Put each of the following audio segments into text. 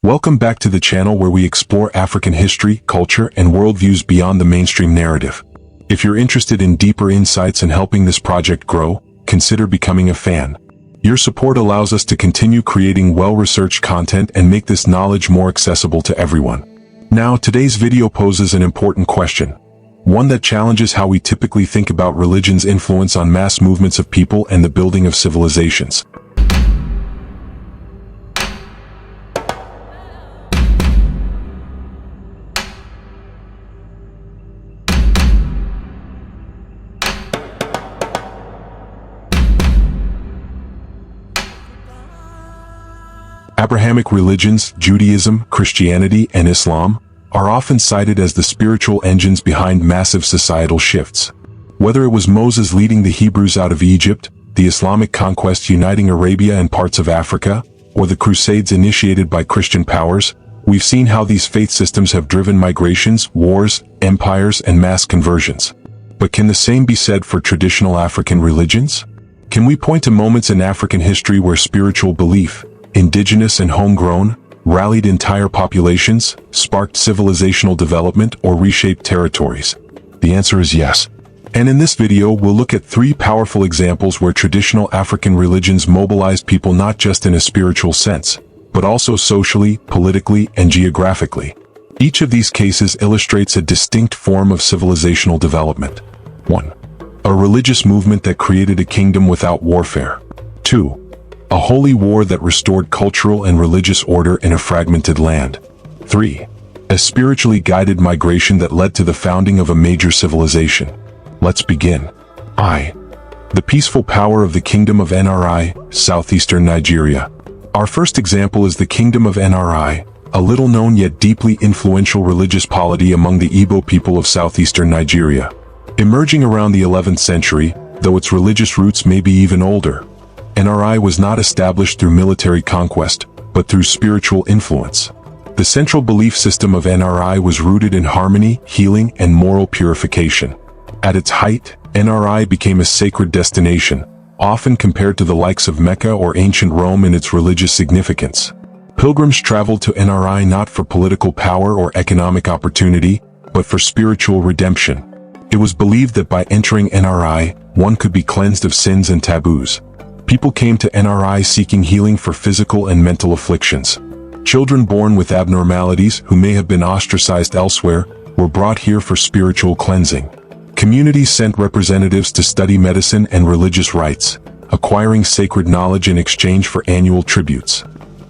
Welcome back to the channel where we explore African history, culture, and worldviews beyond the mainstream narrative. If you're interested in deeper insights and helping this project grow, consider becoming a fan. Your support allows us to continue creating well-researched content and make this knowledge more accessible to everyone. Now, today's video poses an important question, one that challenges how we typically think about religion's influence on mass movements of people and the building of civilizations. Abrahamic religions, Judaism, Christianity, and Islam, are often cited as the spiritual engines behind massive societal shifts. Whether it was Moses leading the Hebrews out of Egypt, the Islamic conquest uniting Arabia and parts of Africa, or the Crusades initiated by Christian powers, we've seen how these faith systems have driven migrations, wars, empires, and mass conversions. But can the same be said for traditional African religions? Can we point to moments in African history where spiritual belief, indigenous and homegrown, rallied entire populations, sparked civilizational development, or reshaped territories? The answer is yes. And in this video, we'll look at 3 powerful examples where traditional African religions mobilized people not just in a spiritual sense, but also socially, politically, and geographically. Each of these cases illustrates a distinct form of civilizational development. 1. A religious movement that created a kingdom without warfare. 2. A holy war that restored cultural and religious order in a fragmented land. 3. A spiritually guided migration that led to the founding of a major civilization. Let's begin. The peaceful power of the Kingdom of Nri, southeastern Nigeria. Our first example is the Kingdom of Nri, a little-known yet deeply influential religious polity among the Igbo people of southeastern Nigeria. Emerging around the 11th century, though its religious roots may be even older, Nri was not established through military conquest, but through spiritual influence. The central belief system of Nri was rooted in harmony, healing, and moral purification. At its height, Nri became a sacred destination, often compared to the likes of Mecca or ancient Rome in its religious significance. Pilgrims traveled to Nri not for political power or economic opportunity, but for spiritual redemption. It was believed that by entering Nri, one could be cleansed of sins and taboos. People came to Nri seeking healing for physical and mental afflictions. Children born with abnormalities who may have been ostracized elsewhere were brought here for spiritual cleansing. Communities sent representatives to study medicine and religious rites, acquiring sacred knowledge in exchange for annual tributes.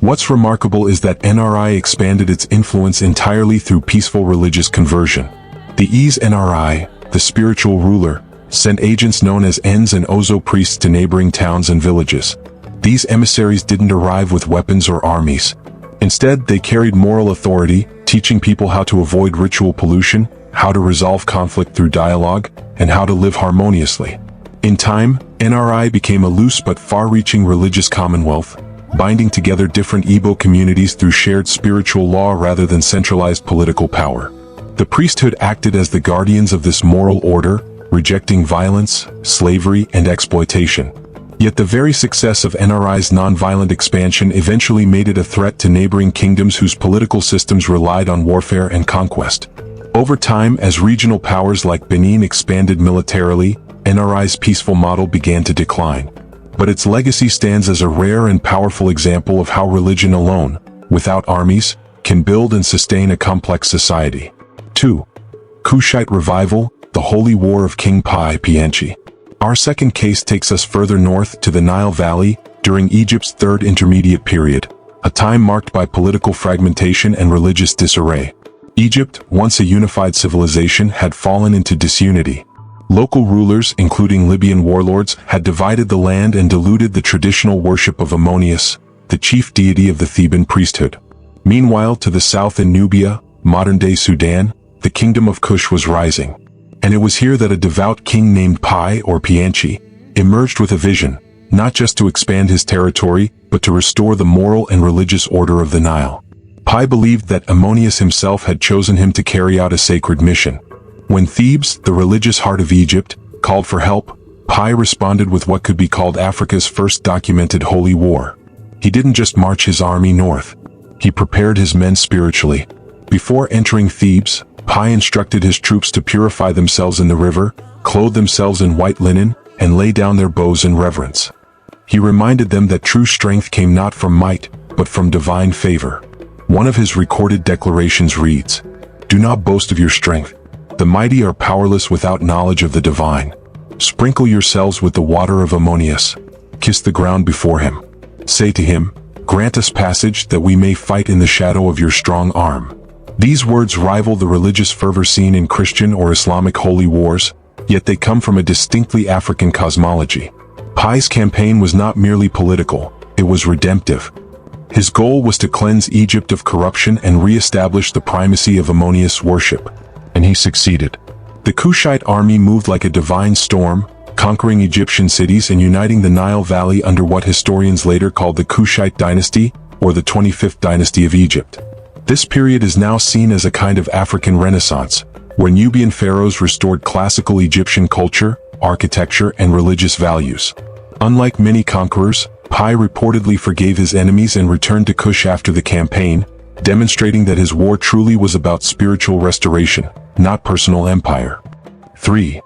What's remarkable is that Nri expanded its influence entirely through peaceful religious conversion. The Eze Nri, the spiritual ruler, sent agents known as Ens and Ozo priests to neighboring towns and villages. These emissaries didn't arrive with weapons or armies. Instead, they carried moral authority, teaching people how to avoid ritual pollution, how to resolve conflict through dialogue, and how to live harmoniously. In time, Nri became a loose but far-reaching religious commonwealth, binding together different Igbo communities through shared spiritual law rather than centralized political power. The priesthood acted as the guardians of this moral order, rejecting violence, slavery, and exploitation. Yet the very success of Nri's non-violent expansion eventually made it a threat to neighboring kingdoms whose political systems relied on warfare and conquest. Over time, as regional powers like Benin expanded militarily, Nri's peaceful model began to decline. But its legacy stands as a rare and powerful example of how religion alone, without armies, can build and sustain a complex society. 2. Kushite revival, the Holy War of King Piye. Our second case takes us further north to the Nile Valley during Egypt's Third Intermediate Period, a time marked by political fragmentation and religious disarray. Egypt, once a unified civilization, had fallen into disunity. Local rulers, including Libyan warlords, had divided the land and diluted the traditional worship of Ammonius, the chief deity of the Theban priesthood. Meanwhile, to the south in Nubia, modern-day Sudan, the Kingdom of Kush was rising. And it was here that a devout king named Piye or Piye emerged with a vision, not just to expand his territory, but to restore the moral and religious order of the Nile. Piye believed that Ammonius himself had chosen him to carry out a sacred mission. When Thebes, the religious heart of Egypt, called for help, Piye responded with what could be called Africa's first documented holy war. He didn't just march his army north. He prepared his men spiritually. Before entering Thebes, Piye instructed his troops to purify themselves in the river, clothe themselves in white linen, and lay down their bows in reverence. He reminded them that true strength came not from might, but from divine favor. One of his recorded declarations reads, "Do not boast of your strength. The mighty are powerless without knowledge of the divine. Sprinkle yourselves with the water of Ammonius. Kiss the ground before him. Say to him, grant us passage that we may fight in the shadow of your strong arm." These words rival the religious fervor seen in Christian or Islamic holy wars, yet they come from a distinctly African cosmology. Piye's campaign was not merely political, it was redemptive. His goal was to cleanse Egypt of corruption and re-establish the primacy of Ammonius worship. And he succeeded. The Kushite army moved like a divine storm, conquering Egyptian cities and uniting the Nile Valley under what historians later called the Kushite dynasty, or the 25th dynasty of Egypt. This period is now seen as a kind of African Renaissance, where Nubian pharaohs restored classical Egyptian culture, architecture, and religious values. Unlike many conquerors, Piye reportedly forgave his enemies and returned to Kush after the campaign, demonstrating that his war truly was about spiritual restoration, not personal empire. 3.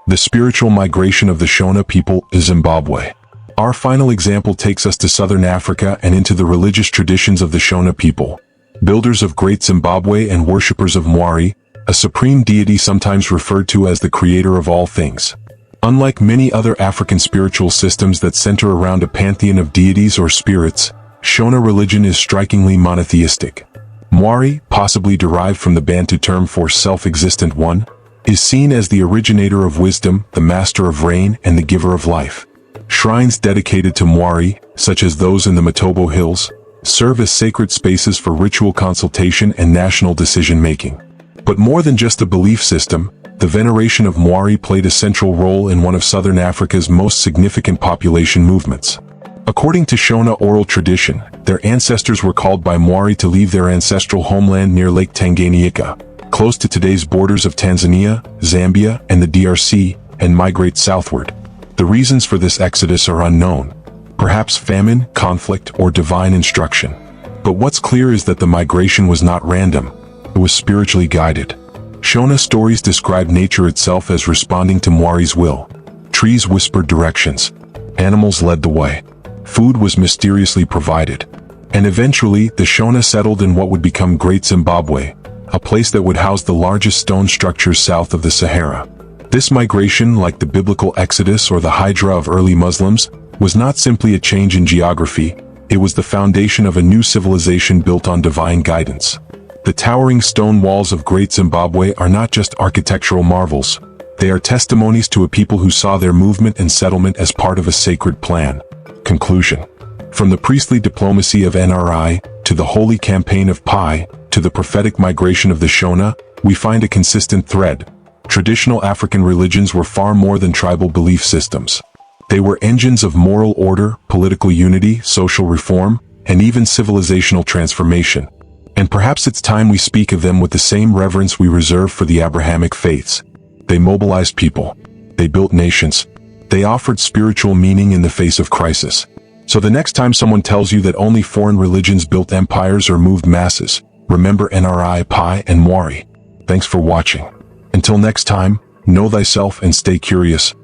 The spiritual migration of the Shona people is Zimbabwe. Our final example takes us to southern Africa and into the religious traditions of the Shona people. Builders of Great Zimbabwe and worshippers of Nri, a supreme deity sometimes referred to as the creator of all things. Unlike many other African spiritual systems that center around a pantheon of deities or spirits, Shona religion is strikingly monotheistic. Nri, possibly derived from the Bantu term for self-existent one, is seen as the originator of wisdom, the master of rain, and the giver of life. Shrines dedicated to Nri, such as those in the Matobo Hills, serve as sacred spaces for ritual consultation and national decision-making. But more than just a belief system, the veneration of Nri played a central role in one of southern Africa's most significant population movements. According to Shona oral tradition, their ancestors were called by Nri to leave their ancestral homeland near Lake Tanganyika, close to today's borders of Tanzania, Zambia, and the DRC, and migrate southward. The reasons for this exodus are unknown. Perhaps famine, conflict, or divine instruction. But what's clear is that the migration was not random. It was spiritually guided. Shona stories describe nature itself as responding to Nri's will. Trees whispered directions. Animals led the way. Food was mysteriously provided. And eventually, the Shona settled in what would become Great Zimbabwe, a place that would house the largest stone structures south of the Sahara. This migration, like the biblical Exodus or the Hijra of early Muslims, was not simply a change in geography, it was the foundation of a new civilization built on divine guidance. The towering stone walls of Great Zimbabwe are not just architectural marvels, they are testimonies to a people who saw their movement and settlement as part of a sacred plan. Conclusion. From the priestly diplomacy of Nri, to the holy campaign of Piye, to the prophetic migration of the Shona, we find a consistent thread. Traditional African religions were far more than tribal belief systems. They were engines of moral order, political unity, social reform, and even civilizational transformation. And perhaps it's time we speak of them with the same reverence we reserve for the Abrahamic faiths. They mobilized people. They built nations. They offered spiritual meaning in the face of crisis. So the next time someone tells you that only foreign religions built empires or moved masses, remember Nri, Piye, and Nri. Thanks for watching. Until next time, know thyself and stay curious.